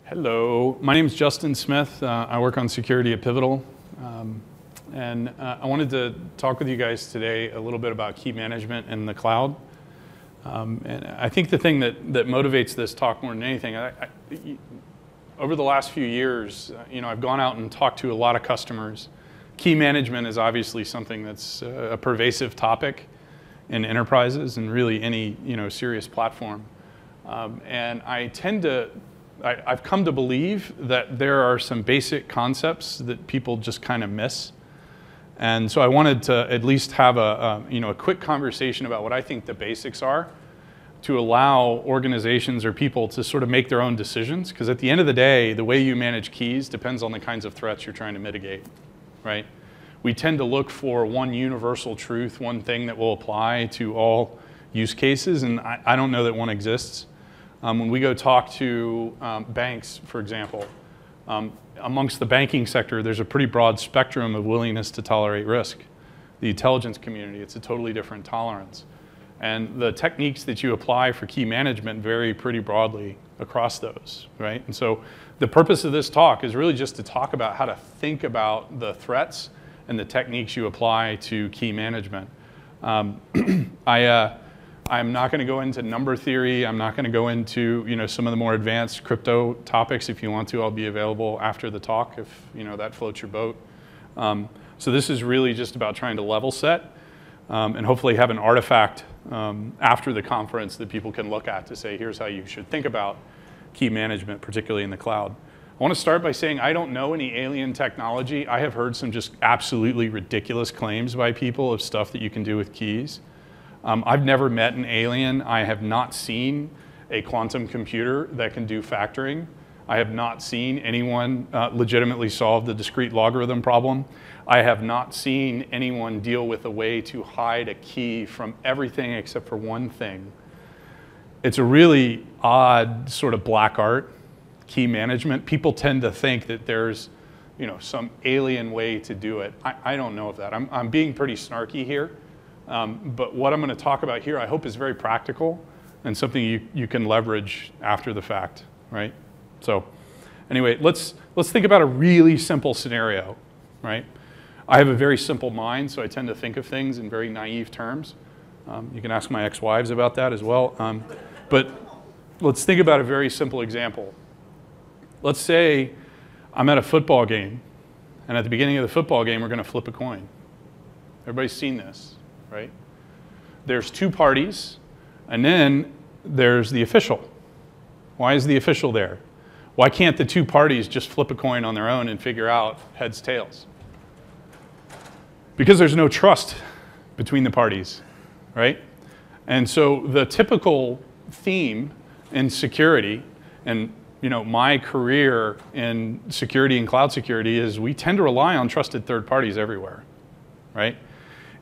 Hello, my name is Justin Smith. I work on security at Pivotal. I wanted to talk with you guys today a little bit about key management in the cloud. And I think the thing that motivates this talk more than anything, over the last few years, I've gone out and talked to a lot of customers. Key management is obviously something that's a pervasive topic in enterprises and really any serious platform. And I've come to believe that there are some basic concepts that people just kind of miss. And so I wanted to at least have a quick conversation about what I think the basics are to allow organizations or people to sort of make their own decisions. Because at the end of the day, the way you manage keys depends on the kinds of threats you're trying to mitigate, right? We tend to look for one universal truth, one thing that will apply to all use cases, and I don't know that one exists. When we go talk to banks, for example, amongst the banking sector, there's a pretty broad spectrum of willingness to tolerate risk. The intelligence community, it's a totally different tolerance. And the techniques that you apply for key management vary pretty broadly across those, right? And so the purpose of this talk is really just to talk about how to think about the threats and the techniques you apply to key management. I'm not going to go into number theory. I'm not going to go into some of the more advanced crypto topics. If you want to, I'll be available after the talk if that floats your boat. So this is really just about trying to level set and hopefully have an artifact after the conference that people can look at to say, here's how you should think about key management, particularly in the cloud. I want to start by saying I don't know any alien technology. I have heard some just absolutely ridiculous claims by people of stuff that you can do with keys. I've never met an alien. I have not seen a quantum computer that can do factoring. I have not seen anyone legitimately solve the discrete logarithm problem. I have not seen anyone deal with a way to hide a key from everything except for one thing. It's a really odd sort of black art, key management. People tend to think that there's some alien way to do it. I don't know of that. I'm being pretty snarky here. But what I'm going to talk about here, I hope, is very practical and something you can leverage after the fact, right? So anyway, let's think about a really simple scenario, right? I have a very simple mind, so I tend to think of things in very naive terms. You can ask my ex-wives about that as well. But let's think about a very simple example. Let's say I'm at a football game, and at the beginning of the football game, we're going to flip a coin. Everybody's seen this. Right? There's two parties, and then there's the official. Why is the official there? Why can't the two parties just flip a coin on their own and figure out heads, tails? Because there's no trust between the parties, right? And so the typical theme in security, and my career in security and cloud security is we tend to rely on trusted third parties everywhere, right?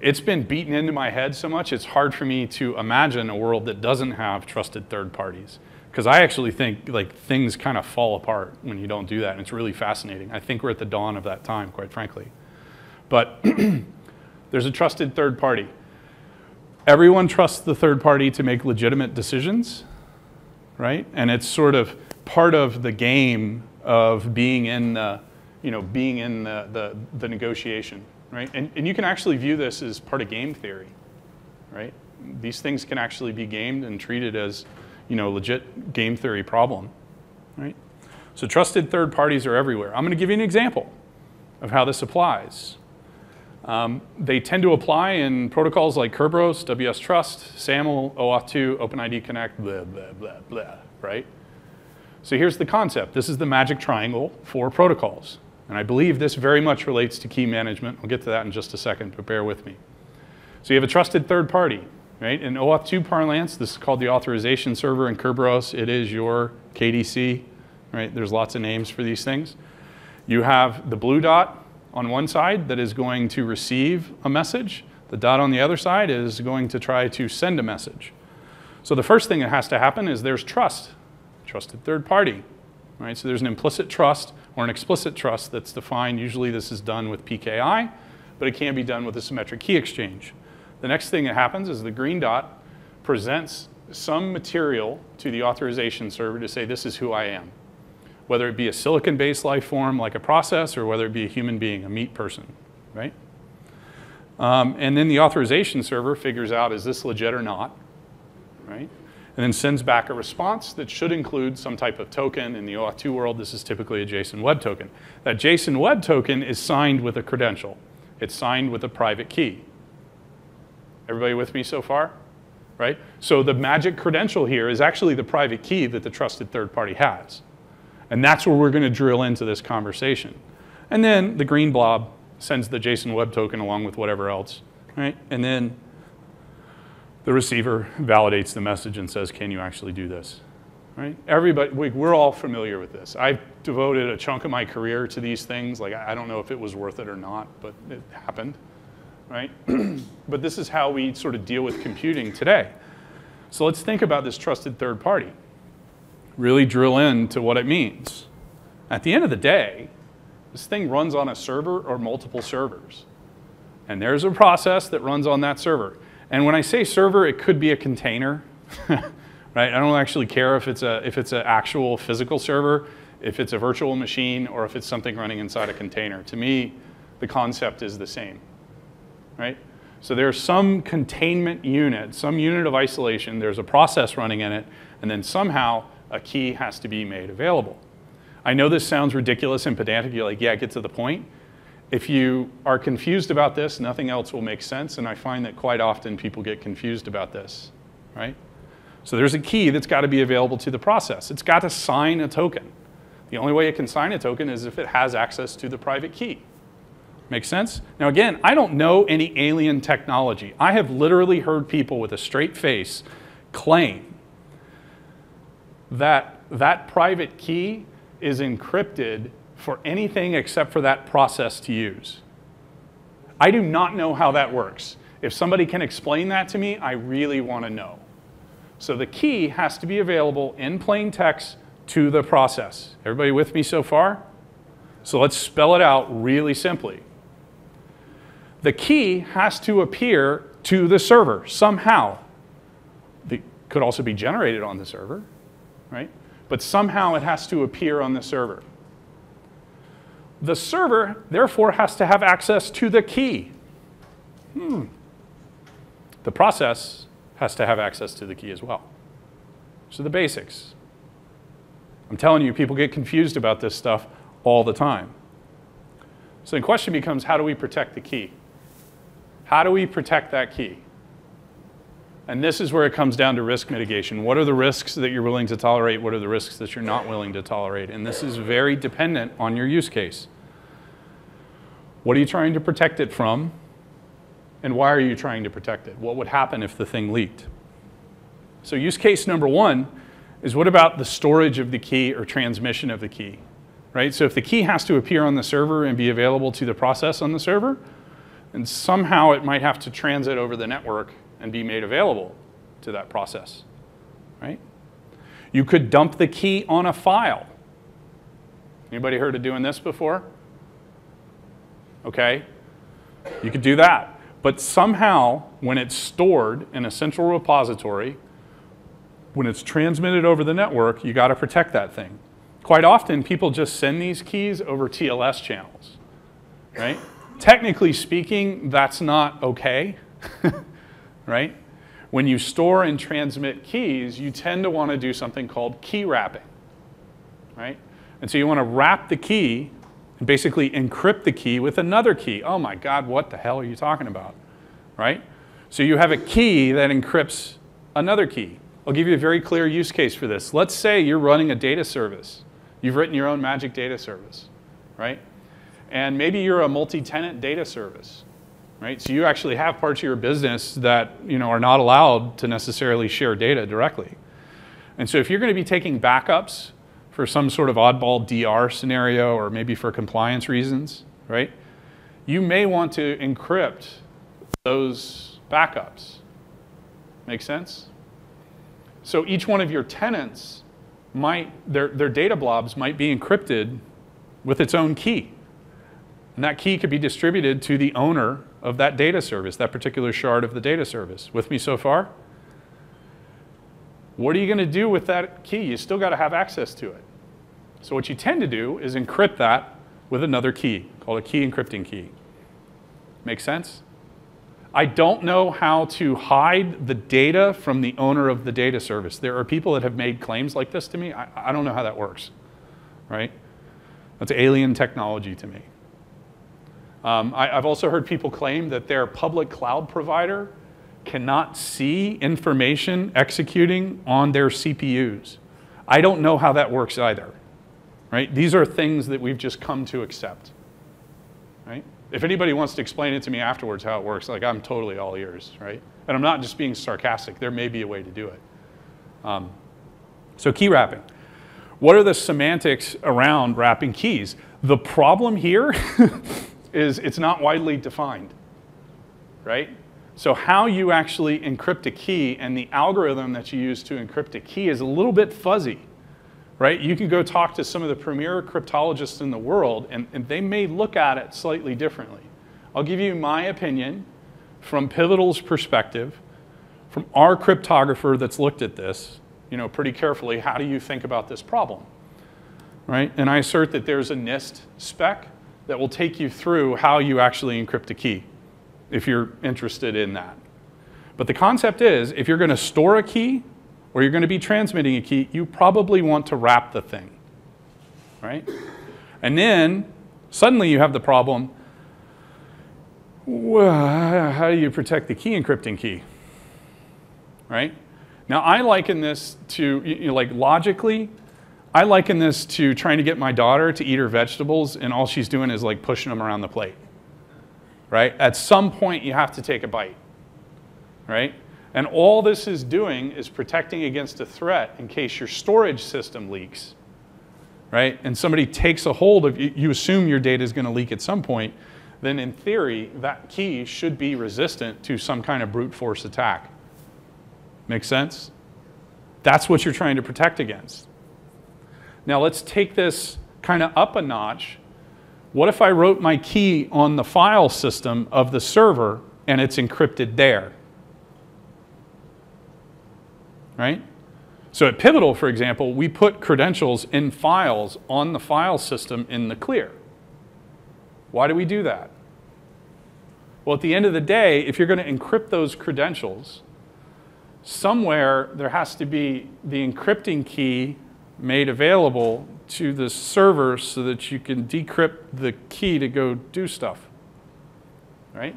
It's been beaten into my head so much, it's hard for me to imagine a world that doesn't have trusted third parties. Because I actually think things kind of fall apart when you don't do that, and it's really fascinating. I think we're at the dawn of that time, quite frankly. But there's a trusted third party. Everyone trusts the third party to make legitimate decisions, right? And it's sort of part of the game of being in the negotiation. Right? And you can actually view this as part of game theory, right? These things can actually be gamed and treated as, legit game theory problem, right? So trusted third parties are everywhere. I'm going to give you an example of how this applies. They tend to apply in protocols like Kerberos, WS Trust, SAML, OAuth2, OpenID Connect, blah, blah, blah, blah, right? So here's the concept. This is the magic triangle for protocols. And I believe this very much relates to key management. I'll get to that in just a second, but bear with me. So you have a trusted third party, right? In OAuth2 parlance, this is called the authorization server. In Kerberos, it is your KDC, right? There's lots of names for these things. You have the blue dot on one side that is going to receive a message. The dot on the other side is going to try to send a message. So the first thing that has to happen is there's trust, trusted third party, right? So there's an implicit trust or an explicit trust that's defined. Usually this is done with PKI, but it can be done with a symmetric key exchange. The next thing that happens is the green dot presents some material to the authorization server to say, this is who I am. whether it be a silicon-based life form like a process or whether it be a human being, a meat person, right? And then the authorization server figures out, is this legit or not, right? And then sends back a response that should include some type of token. In the OAuth 2 world, this is typically a JSON web token. That JSON web token is signed with a credential. It's signed with a private key. Everybody with me so far? Right? So the magic credential here is actually the private key that the trusted third party has. And that's where we're going to drill into this conversation. And then the green blob sends the JSON web token along with whatever else, right? And then the receiver validates the message and says, can you actually do this, right? Everybody, we're all familiar with this. I've devoted a chunk of my career to these things. Like, I don't know if it was worth it or not, but it happened, right? But this is how we sort of deal with computing today. So let's think about this trusted third party. Really drill into what it means. At the end of the day, this thing runs on a server or multiple servers. And there's a process that runs on that server. And when I say server, it could be a container, right? I don't actually care if it's an actual physical server, if it's a virtual machine, or if it's something running inside a container. To me, the concept is the same, right? So there's some containment unit, some unit of isolation, there's a process running in it, and then somehow a key has to be made available. I know this sounds ridiculous and pedantic. You're like, yeah, get to the point. If you are confused about this, nothing else will make sense, and I find that quite often people get confused about this, right? So there's a key that's got to be available to the process. It's got to sign a token. The only way it can sign a token is if it has access to the private key. Make sense? Now again, I don't know any alien technology. I have literally heard people with a straight face claim that that private key is encrypted for anything except for that process to use. I do not know how that works. If somebody can explain that to me, I really want to know. So the key has to be available in plain text to the process. Everybody with me so far? So let's spell it out really simply. The key has to appear to the server somehow. It could also be generated on the server, right? But somehow it has to appear on the server. The server, therefore, has to have access to the key. The process has to have access to the key as well. So the basics. I'm telling you, people get confused about this stuff all the time. So the question becomes, how do we protect the key? How do we protect that key? And this is where it comes down to risk mitigation. What are the risks that you're willing to tolerate? What are the risks that you're not willing to tolerate? And this is very dependent on your use case. What are you trying to protect it from? And why are you trying to protect it? What would happen if the thing leaked? So use case number one is, what about the storage of the key or transmission of the key? Right? So if the key has to appear on the server and be available to the process on the server, and somehow it might have to transit over the network and be made available to that process, right? You could dump the key on a file. Anybody heard of doing this before? Okay, you could do that. But somehow, when it's stored in a central repository, when it's transmitted over the network, you got to protect that thing. Quite often, people just send these keys over TLS channels, right? Technically speaking, that's not okay, right? When you store and transmit keys, you tend to want to do something called key wrapping, right? And so you want to wrap the key and basically encrypt the key with another key. Oh my God, what the hell are you talking about, right? So you have a key that encrypts another key. I'll give you a very clear use case for this. Let's say you're running a data service. You've written your own magic data service, right? And maybe you're a multi-tenant data service, right? So you actually have parts of your business that, you know, are not allowed to necessarily share data directly. And so if you're going to be taking backups for some sort of oddball DR scenario, or maybe for compliance reasons, right? You may want to encrypt those backups. Make sense? So each one of your tenants might, their data blobs might be encrypted with its own key. And that key could be distributed to the owner of that data service, that particular shard of the data service. With me so far? What are you going to do with that key? You still got to have access to it. So what you tend to do is encrypt that with another key called a key encrypting key. Make sense? I don't know how to hide the data from the owner of the data service. There are people that have made claims like this to me. I don't know how that works, right? That's alien technology to me. I've also heard people claim that their public cloud provider cannot see information executing on their CPUs. I don't know how that works either, right? These are things that we've just come to accept, right? If anybody wants to explain it to me afterwards how it works, like I'm totally all ears, right? And I'm not just being sarcastic. There may be a way to do it. So key wrapping. What are the semantics around wrapping keys? The problem here is it's not widely defined, right? So how you actually encrypt a key and the algorithm that you use to encrypt a key is a little bit fuzzy, right? You can go talk to some of the premier cryptologists in the world, and they may look at it slightly differently. I'll give you my opinion from Pivotal's perspective, from our cryptographer that's looked at this, pretty carefully. How do you think about this problem, right? And I assert that there's a NIST spec that will take you through how you actually encrypt a key, if you're interested in that. But the concept is, if you're going to store a key, or you're going to be transmitting a key, you probably want to wrap the thing, right? And then suddenly you have the problem, how do you protect the key encrypting key, right? Now I liken this to, like logically, I liken this to trying to get my daughter to eat her vegetables and all she's doing is like pushing them around the plate, right? At some point you have to take a bite, right? And all this is doing is protecting against a threat in case your storage system leaks, right? And somebody takes a hold of you, you assume your data is going to leak at some point, then in theory, that key should be resistant to some kind of brute force attack. Make sense? That's what you're trying to protect against. Now let's take this kind of up a notch. What if I wrote my key on the file system of the server and it's encrypted there? Right? So at Pivotal, for example, we put credentials in files on the file system in the clear. Why do we do that? Well, at the end of the day, if you're going to encrypt those credentials, somewhere there has to be the encrypting key made available to the server so that you can decrypt the key to go do stuff, right?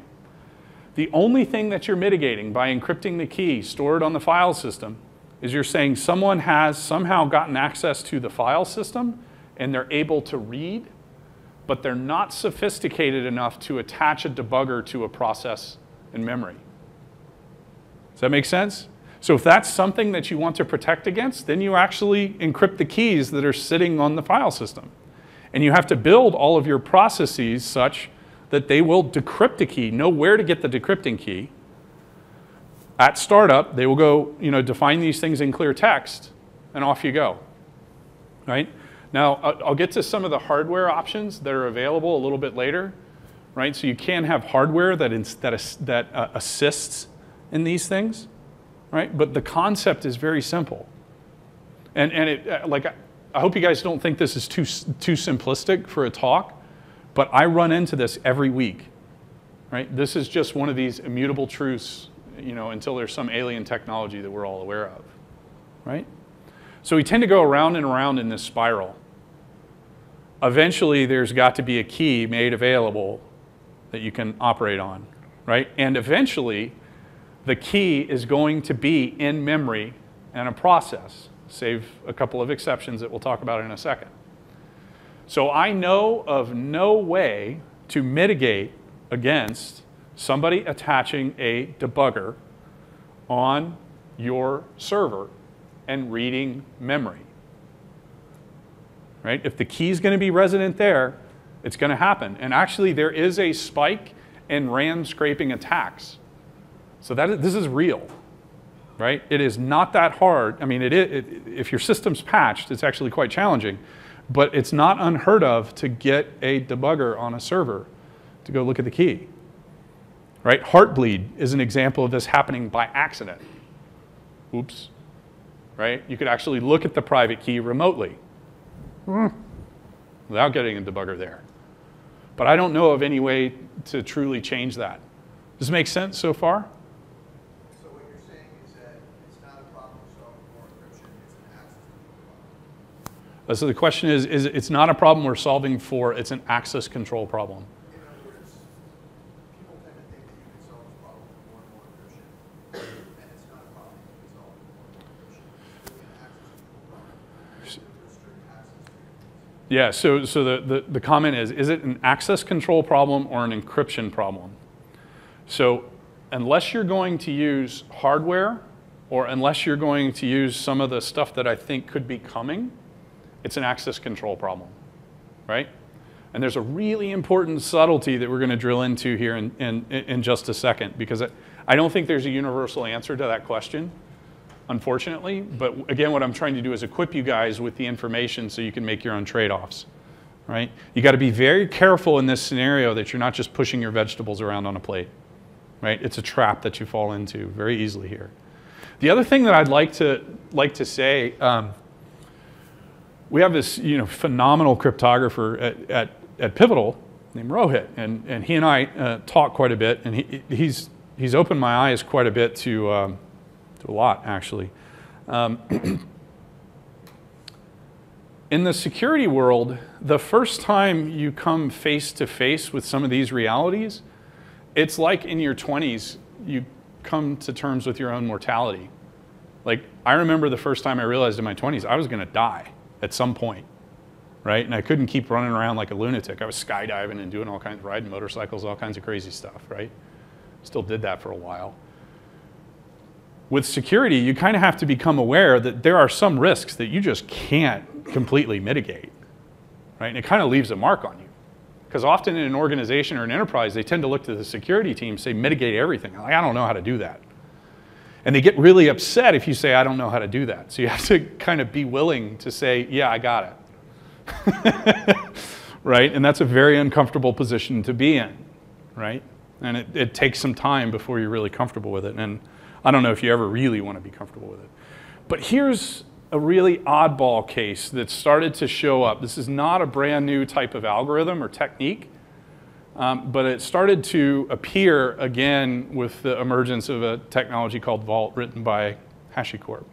The only thing that you're mitigating by encrypting the key stored on the file system is you're saying someone has somehow gotten access to the file system and they're able to read, but they're not sophisticated enough to attach a debugger to a process in memory. Does that make sense? So if that's something that you want to protect against, then you actually encrypt the keys that are sitting on the file system. And you have to build all of your processes such that they will decrypt a key, know where to get the decrypting key. At startup, they will go, define these things in clear text, and off you go, right? Now, I'll get to some of the hardware options that are available a little bit later, right? So you can have hardware that assists in these things, right? But the concept is very simple. And I hope you guys don't think this is too simplistic for a talk, but I run into this every week, right? This is just one of these immutable truths, until there's some alien technology that we're all aware of, right? So we tend to go around and around in this spiral. Eventually, there's got to be a key made available that you can operate on, right? And eventually, the key is going to be in memory and a process, save a couple of exceptions that we'll talk about in a second. So I know of no way to mitigate against somebody attaching a debugger on your server and reading memory, right? If the key is going to be resident there, it's going to happen. And actually, there is a spike in RAM scraping attacks. So this is real, right? It is not that hard. I mean, if your system's patched, it's actually quite challenging. But it's not unheard of to get a debugger on a server to go look at the key, right? Heartbleed is an example of this happening by accident. Oops, right? You could actually look at the private key remotely, without getting a debugger there. But I don't know of any way to truly change that. Does it make sense so far? So what you're saying is that it's not a problem solving for encryption, it's an access control problem. So the question is it's not a problem we're solving for, it's an access control problem. In other words, people tend to think that you can solve this problem with more and more encryption, and it's not a problem you can solve with more and more encryption. It's really an access control problem. You should restrict access to your keys. Yeah, so the comment is it an access control problem or an encryption problem? So unless you're going to use hardware or unless you're going to use some of the stuff that I think could be coming, it's an access control problem, right? And there's a really important subtlety that we're going to drill into here in just a second, because I don't think there's a universal answer to that question, unfortunately. But again, what I'm trying to do is equip you guys with the information so you can make your own trade-offs, right? You got to be very careful in this scenario that you're not just pushing your vegetables around on a plate, right? It's a trap that you fall into very easily here. The other thing that I'd like to say, we have this phenomenal cryptographer at Pivotal named Rohit, and he and I talk quite a bit, and he's opened my eyes quite a bit to a lot, actually. In the security world, the first time you come face to face with some of these realities, it's like in your 20s, you come to terms with your own mortality. Like, I remember the first time I realized in my 20s I was going to die at some point, right? And I couldn't keep running around like a lunatic. I was skydiving and doing all kinds, riding motorcycles, all kinds of crazy stuff, right? Still did that for a while. With security, you kind of have to become aware that there are some risks that you just can't completely mitigate, right? And it kind of leaves a mark on you. Because often in an organization or an enterprise, they tend to look to the security team, say, mitigate everything. Like, I don't know how to do that. And they get really upset if you say, I don't know how to do that. So you have to kind of be willing to say, yeah, I got it. Right? And that's a very uncomfortable position to be in, right? And it takes some time before you're really comfortable with it. And I don't know if you ever really want to be comfortable with it. But here's a really oddball case that started to show up. This is not a brand new type of algorithm or technique, but it started to appear again with the emergence of a technology called Vault, written by HashiCorp.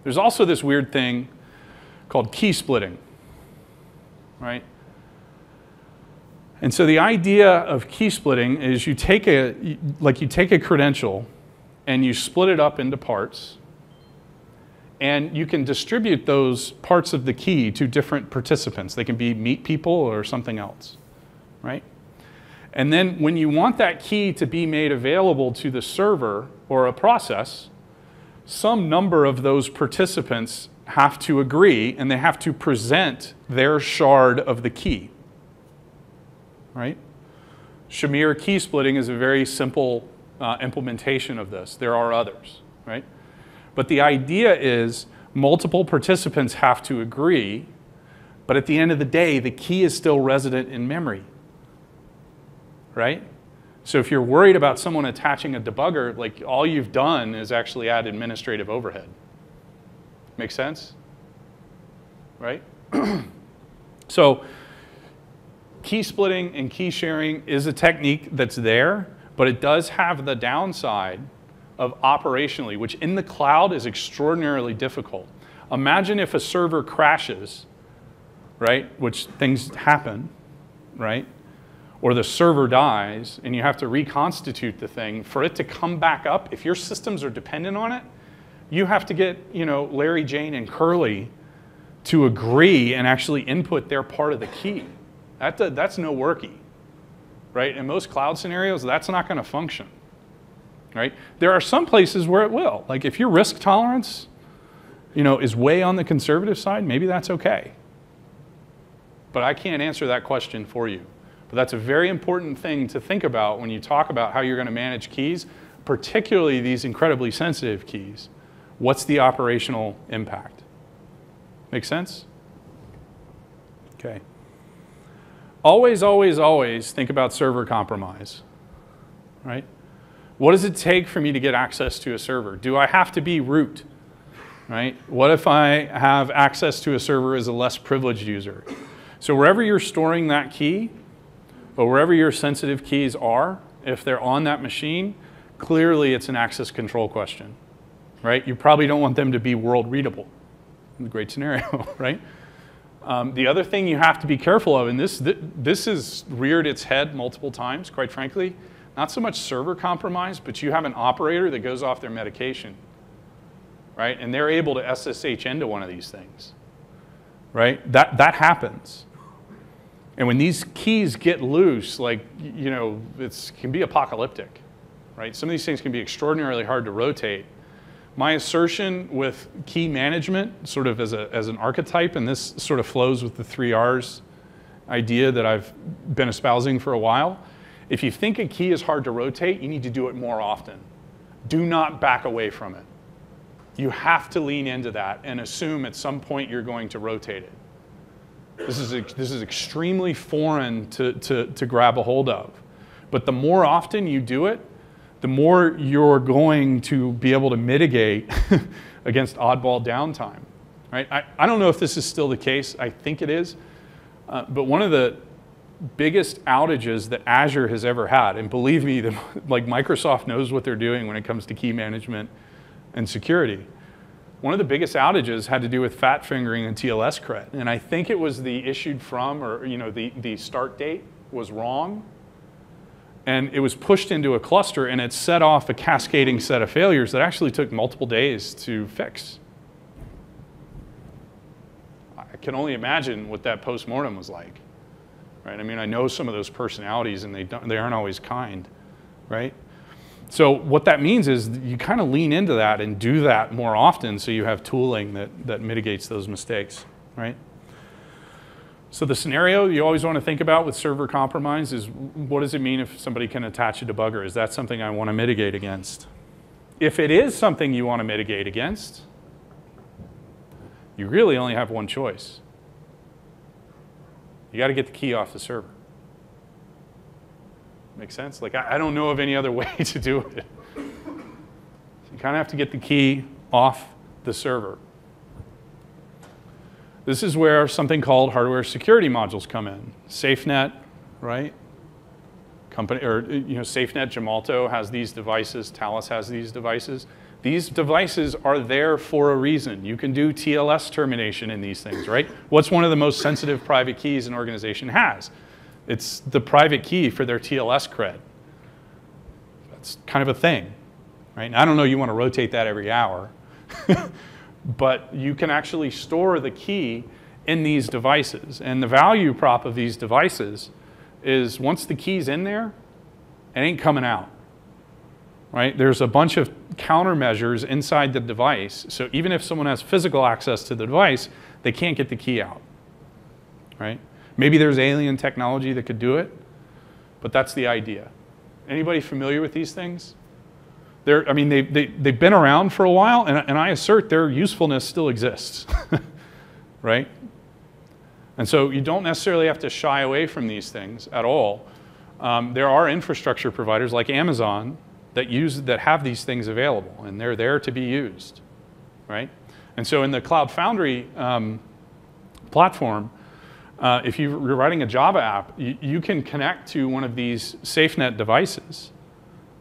There's also this weird thing called key splitting, right? And so the idea of key splitting is you take a credential and you split it up into parts, and you can distribute those parts of the key to different participants. They can be meet people or something else, right? And then when you want that key to be made available to the server or a process, some number of those participants have to agree, and they have to present their shard of the key, right? Shamir key splitting is a very simple implementation of this. There are others, right? But the idea is multiple participants have to agree, but at the end of the day, the key is still resident in memory, right? So if you're worried about someone attaching a debugger, like, all you've done is actually add administrative overhead. Make sense? Right? So key splitting and key sharing is a technique that's there, but it does have the downside of operationally, which in the cloud is extraordinarily difficult. Imagine if a server crashes, right, which things happen, right, or the server dies and you have to reconstitute the thing. For it to come back up, if your systems are dependent on it, you have to get, Larry, Jane, and Curly to agree and actually input their part of the key. That's no worky, right? In most cloud scenarios, that's not going to function. Right? There are some places where it will. Like, if your risk tolerance, is way on the conservative side, maybe that's okay. But I can't answer that question for you. But that's a very important thing to think about when you talk about how you're going to manage keys, particularly these incredibly sensitive keys. What's the operational impact? Make sense? Okay. Always, always, always think about server compromise, right? What does it take for me to get access to a server? Do I have to be root? right? What if I have access to a server as a less privileged user? So wherever you're storing that key, or wherever your sensitive keys are, if they're on that machine, clearly it's an access control question, right? You probably don't want them to be world readable. Great scenario, right? The other thing you have to be careful of, and this has reared its head multiple times, quite frankly, not so much server compromise, but you have an operator that goes off their medication, right? And they're able to SSH into one of these things, right? That happens. And when these keys get loose, like, you know, it can be apocalyptic, right? Some of these things can be extraordinarily hard to rotate. My assertion with key management, sort of as an archetype, and this sort of flows with the 3 R's idea that I've been espousing for a while. If you think a key is hard to rotate, you need to do it more often. Do not back away from it. You have to lean into that and assume at some point you're going to rotate it. This is extremely foreign to grab a hold of. But the more often you do it, the more you're going to be able to mitigate against oddball downtime, right? I don't know if this is still the case. I think it is. But one of the biggest outages that Azure has ever had, and believe me, like Microsoft knows what they're doing when it comes to key management and security. One of the biggest outages had to do with fat fingering and TLS cred. And I think it was the issued from, or you know, the start date was wrong. And it was pushed into a cluster, and it set off a cascading set of failures that actually took multiple days to fix. I can only imagine what that postmortem was like, right? I mean, I know some of those personalities, and they aren't always kind, right? So what that means is you kind of lean into that and do that more often so you have tooling that mitigates those mistakes, right? So the scenario you always want to think about with server compromise is, what does it mean if somebody can attach a debugger? Is that something I want to mitigate against? If it is something you want to mitigate against, you really only have one choice. You got to get the key off the server. Make sense? Like, I don't know of any other way to do it. You kind of have to get the key off the server. This is where something called hardware security modules come in. SafeNet, right? Company, or you know, SafeNet, Gemalto has these devices. Talus has these devices. These devices are there for a reason. You can do TLS termination in these things, right? What's one of the most sensitive private keys an organization has? It's the private key for their TLS cred. That's kind of a thing, right? And I don't know you want to rotate that every hour, but you can actually store the key in these devices. And the value prop of these devices is once the key's in there, it ain't coming out, right? There's a bunch of countermeasures inside the device. So even if someone has physical access to the device, they can't get the key out, right? Maybe there's alien technology that could do it, but that's the idea. Anybody familiar with these things? I mean, they've been around for a while, and I assert their usefulness still exists, right? And so you don't necessarily have to shy away from these things at all. There are infrastructure providers like Amazon that have these things available, and they're there to be used, right? And so in the Cloud Foundry platform, if you're writing a Java app, you can connect to one of these SafeNet devices,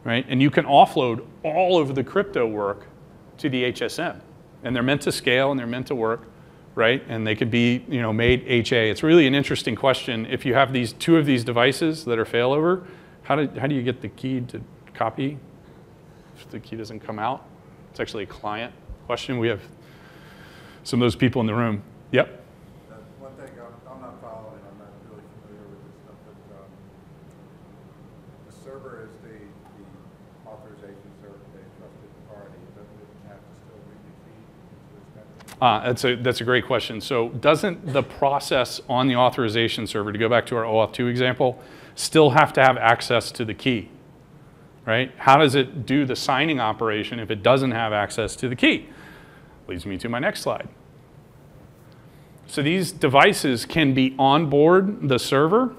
right? And you can offload all of the crypto work to the HSM. And they're meant to scale and they're meant to work, right? And they could be, you know, made HA. It's really an interesting question. If you have two of these devices that are failover, how do you get the key to copy if the key doesn't come out? It's actually a client question. We have some of those people in the room. Yep. One thing I'm not following, I'm not really familiar with this stuff, but the server is the authorization server, the trusted party. Doesn't it have to still read the key? That's a great question. So doesn't the process on the authorization server, to go back to our OAuth 2 example, still have to have access to the key, right? How does it do the signing operation if it doesn't have access to the key? Leads me to my next slide. So these devices can be on board the server,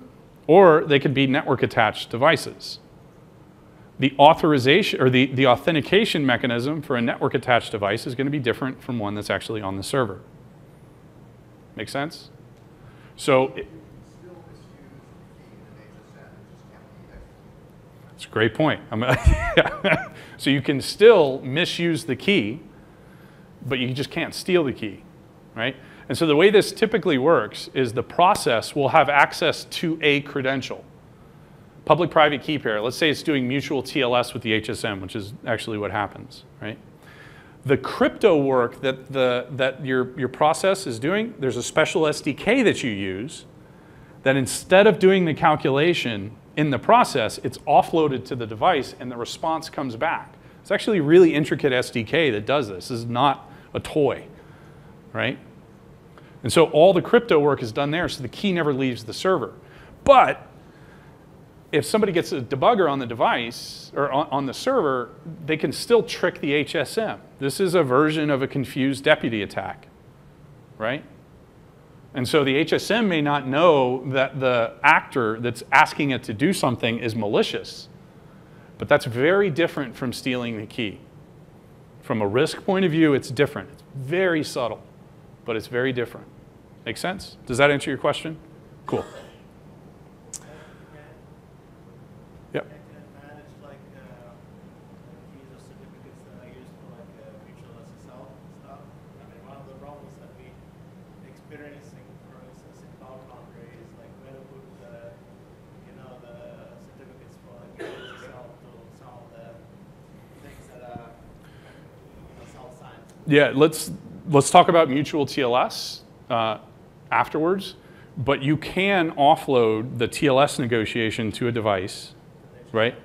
or they could be network attached devices. the authorization or the authentication mechanism for a network attached device is going to be different from one that's actually on the server. Make sense? So it's a great point. So you can still misuse the key, but you just can't steal the key, right? And so the way this typically works is the process will have access to a credential. Public-private key pair, let's say it's doing mutual TLS with the HSM, which is actually what happens, right? The crypto work that your process is doing, there's a special SDK that you use that instead of doing the calculation in the process, it's offloaded to the device and the response comes back. It's actually a really intricate SDK that does this. This is not a toy, right? And so all the crypto work is done there, so the key never leaves the server. But if somebody gets a debugger on the device or on the server, they can still trick the HSM. This is a version of a confused deputy attack, right? And so the HSM may not know that the actor that's asking it to do something is malicious, but that's very different from stealing the key. From a risk point of view, it's different. It's very subtle, but it's very different. Make sense? Does that answer your question? Cool. Yep. I can manage like keys or certificates that I use for like mutual SSL stuff. I mean, one of the problems that we experiencing, for instance, in Cloud Foundry is like where to put the, the certificates for like SSL to some of the things that are, self-signed. Yeah, let's talk about mutual TLS afterwards. But you can offload the TLS negotiation to a device, right,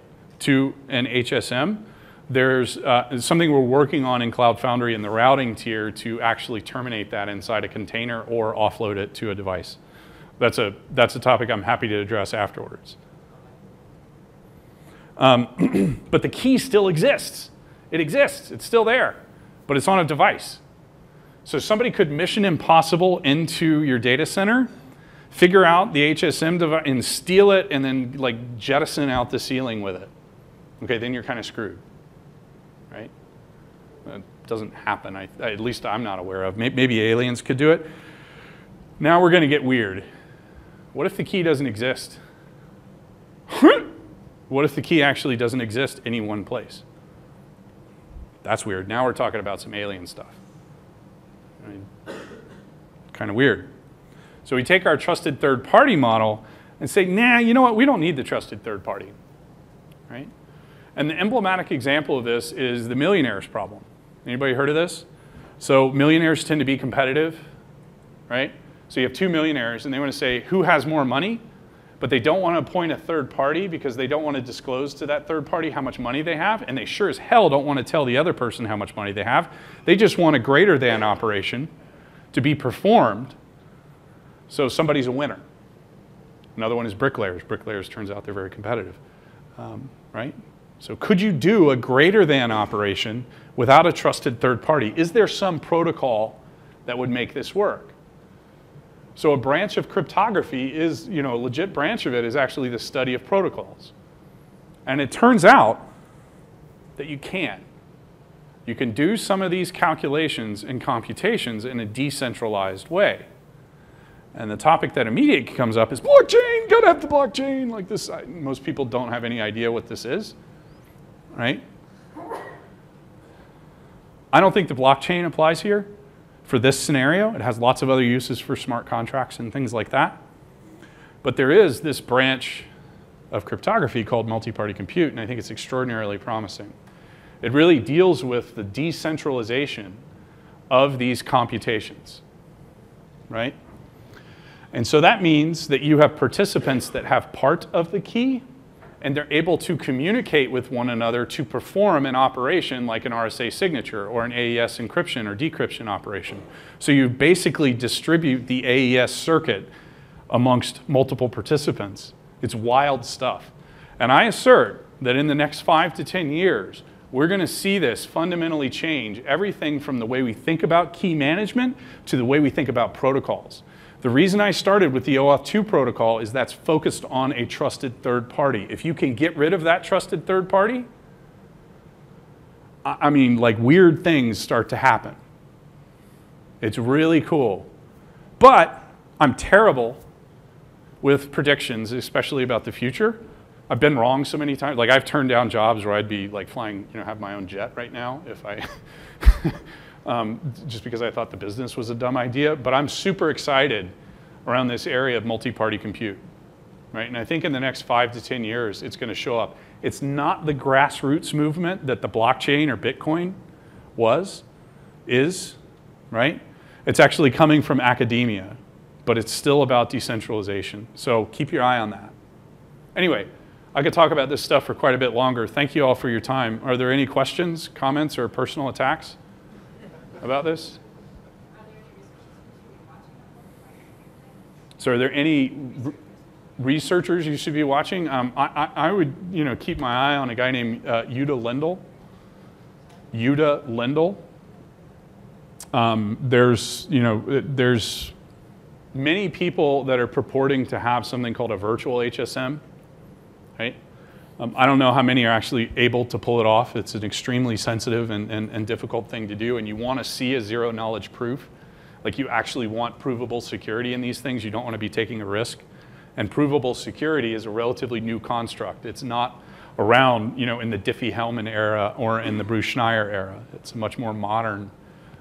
to an HSM. There's something we're working on in Cloud Foundry in the routing tier to actually terminate that inside a container or offload it to a device. That's a topic I'm happy to address afterwards. But the key still exists. It exists. It's still there, but it's on a device. So somebody could mission impossible into your data center, figure out the HSM device and steal it and then like jettison out the ceiling with it. Okay, then you're kind of screwed, right? That doesn't happen, at least I'm not aware of. Maybe aliens could do it. Now we're going to get weird. What if the key doesn't exist? What if the key actually doesn't exist any one place? That's weird. Now we're talking about some alien stuff. I mean, kind of weird. So we take our trusted third party model and say, nah, you know what? We don't need the trusted third party, right? And the emblematic example of this is the Millionaire's Problem. Anybody heard of this? So millionaires tend to be competitive, right? So you have two millionaires and they want to say who has more money, but they don't want to appoint a third party because they don't want to disclose to that third party how much money they have, and they sure as hell don't want to tell the other person how much money they have. They just want a greater than operation to be performed so somebody's a winner. Another one is bricklayers. Bricklayers, turns out they're very competitive, right? So could you do a greater than operation without a trusted third party? Is there some protocol that would make this work? So a branch of cryptography is, a legit branch of it is actually the study of protocols. And it turns out that you can. You can do some of these calculations and computations in a decentralized way. And the topic that immediately comes up is blockchain, gotta have the blockchain, like this. Most people don't have any idea what this is, right? I don't think the blockchain applies here for this scenario. It has lots of other uses for smart contracts and things like that. But there is this branch of cryptography called multi-party compute, and I think it's extraordinarily promising. It really deals with the decentralization of these computations, right? And so that means that you have participants that have part of the key, and they're able to communicate with one another to perform an operation like an RSA signature or an AES encryption or decryption operation. So you basically distribute the AES circuit amongst multiple participants. It's wild stuff. And I assert that in the next 5 to 10 years, we're going to see this fundamentally change everything from the way we think about key management to the way we think about protocols. The reason I started with the OAuth 2 protocol is that's focused on a trusted third party. If you can get rid of that trusted third party, I mean, like weird things start to happen. It's really cool. But I'm terrible with predictions, especially about the future. I've been wrong so many times. Like I've turned down jobs where I'd be like flying, have my own jet right now if I, just because I thought the business was a dumb idea. But I'm super excited around this area of multi-party compute, right? And I think in the next 5 to 10 years, it's going to show up. It's not the grassroots movement that the blockchain or Bitcoin is, right? It's actually coming from academia, but it's still about decentralization. So keep your eye on that. Anyway, I could talk about this stuff for quite a bit longer. Thank you all for your time. Are there any questions, comments, or personal attacks about this? So are there any researchers you should be watching? I would keep my eye on a guy named Yuda Lendl. Yuda Lendl. There's many people that are purporting to have something called a virtual HSM, right? I don't know how many are actually able to pull it off. It's an extremely sensitive and difficult thing to do, and you want to see a zero knowledge proof. Like you actually want provable security in these things. You don't want to be taking a risk. And provable security is a relatively new construct. It's not around, in the Diffie-Hellman era or in the Bruce Schneier era. It's a much more modern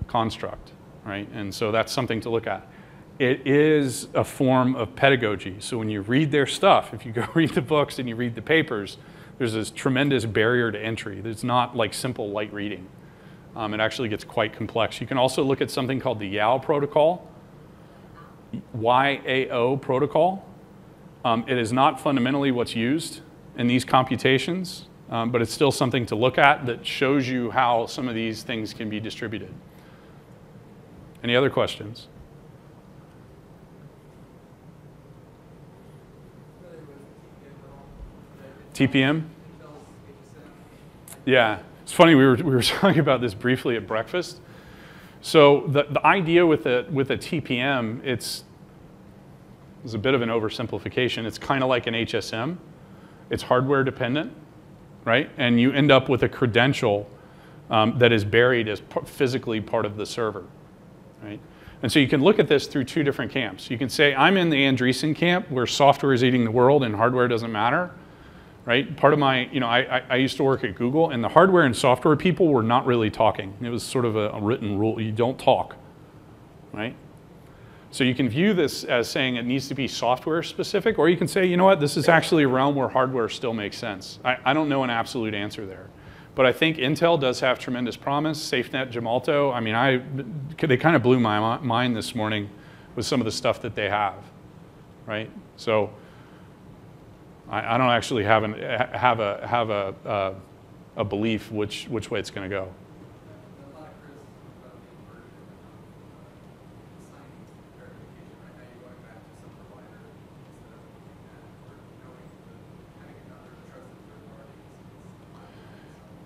construct, right? And so that's something to look at. It is a form of pedagogy. So when you read their stuff, if you go read the books and you read the papers, there's this tremendous barrier to entry. It's not like simple light reading. It actually gets quite complex. You can also look at something called the YAO protocol, Y-A-O protocol. It is not fundamentally what's used in these computations, but it's still something to look at that shows you how some of these things can be distributed. Any other questions? TPM? Yeah, it's funny, we were talking about this briefly at breakfast. So the idea with a TPM, it's a bit of an oversimplification. It's kind of like an HSM. It's hardware dependent, right? And you end up with a credential that is buried as physically part of the server, right? And so you can look at this through two different camps. You can say, I'm in the Andreessen camp where software is eating the world and hardware doesn't matter. Right? Part of my, I used to work at Google, and the hardware and software people were not really talking. It was sort of a written rule. You don't talk, right? So you can view this as saying it needs to be software specific, or you can say, you know what, this is actually a realm where hardware still makes sense. I don't know an absolute answer there. But I think Intel does have tremendous promise. SafeNet, Gemalto, I mean, they kind of blew my mind this morning with some of the stuff that they have, right? So I don't actually have a belief which way it's going to go.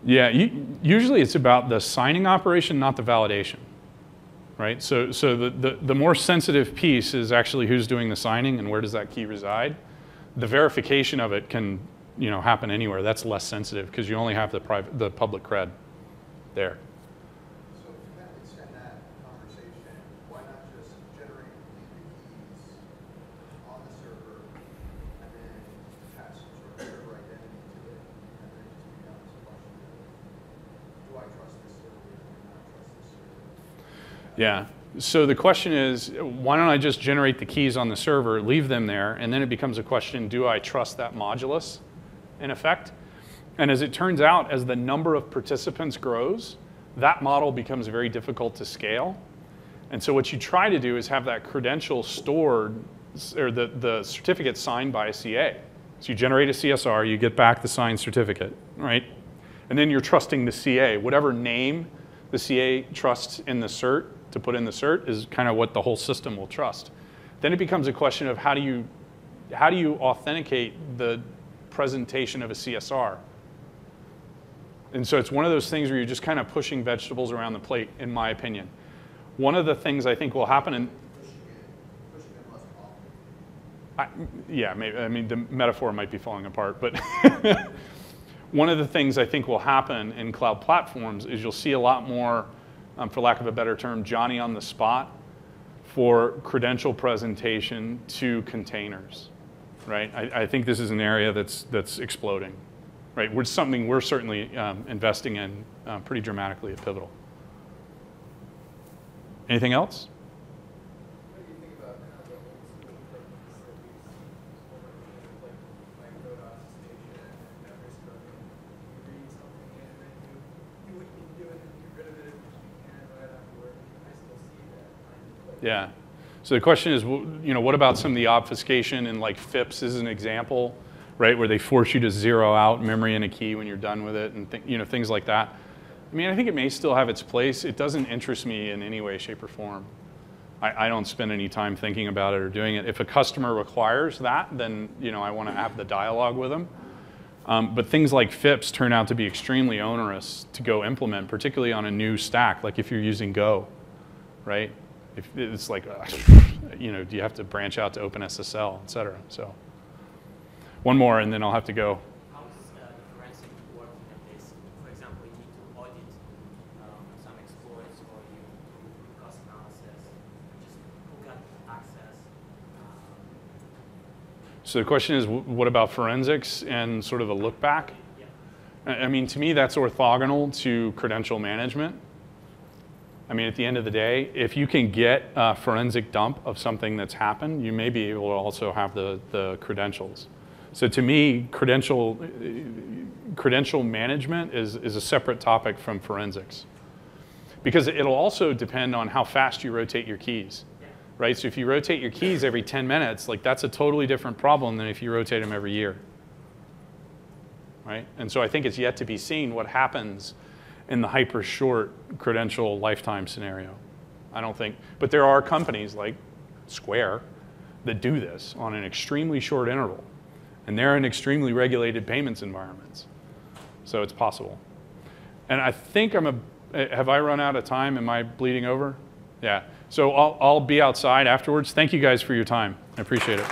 Yeah, usually it's about the signing operation, not the validation, right? So the more sensitive piece is actually who's doing the signing and where does that key reside. The verification of it can, happen anywhere. That's less sensitive because you only have the public cred there. So to kind of extend that conversation, why not just generate the keys on the server and then attach some sort of server identity to it, and then it just becomes a question of, do I trust this server or do I not trust this server? Yeah. So the question is, why don't I just generate the keys on the server, leave them there, and then it becomes a question, do I trust that modulus, in effect? And as it turns out, as the number of participants grows, that model becomes very difficult to scale. And so what you try to do is have that credential stored, or the certificate signed by a CA. So you generate a CSR, you get back the signed certificate, right? And then you're trusting the CA. Whatever name the CA trusts in the cert, to put in the cert, is kind of what the whole system will trust. Then it becomes a question of how do you authenticate the presentation of a CSR? And so it's one of those things where you're just kind of pushing vegetables around the plate, in my opinion. One of the things I think will happen, and Pushing them Yeah, maybe, I mean, the metaphor might be falling apart, but one of the things I think will happen in cloud platforms is you'll see a lot more, for lack of a better term, Johnny on the spot for credential presentation to containers, right? I think this is an area that's exploding, right? Something we're certainly investing in pretty dramatically at Pivotal. Anything else? What do you think about kind of the old school techniques that we use over like microdot station and memory scrubbing? You read something in and then you do what you need to do and then get rid of it as much as you can right afterward. I still see that kind of. Yeah. So the question is, what about some of the obfuscation in like FIPS as an example, right, where they force you to zero out memory and a key when you're done with it, and things like that. I mean, I think it may still have its place. It doesn't interest me in any way, shape, or form. I don't spend any time thinking about it or doing it. If a customer requires that, then I want to have the dialogue with them. But things like FIPS turn out to be extremely onerous to go implement, particularly on a new stack, like if you're using Go, right? If it's like, do you have to branch out to OpenSSL, et cetera? So one more, and then I'll have to go. How does the forensic work in this? For example, you need to audit some exploits, or you do cost analysis, just who got access. So the question is, what about forensics and sort of a look back? Yeah. I mean, to me, that's orthogonal to credential management. I mean, at the end of the day, if you can get a forensic dump of something that's happened, you may be able to also have the credentials. So to me, credential management is a separate topic from forensics. Because it'll also depend on how fast you rotate your keys, right? So if you rotate your keys every 10 minutes, like that's a totally different problem than if you rotate them every year, right? And so I think it's yet to be seen what happens in the hyper short credential lifetime scenario. I don't think, but there are companies like Square that do this on an extremely short interval. And they're in extremely regulated payments environments. So it's possible. And I think have I run out of time? Am I bleeding over? Yeah. So I'll be outside afterwards. Thank you guys for your time. I appreciate it.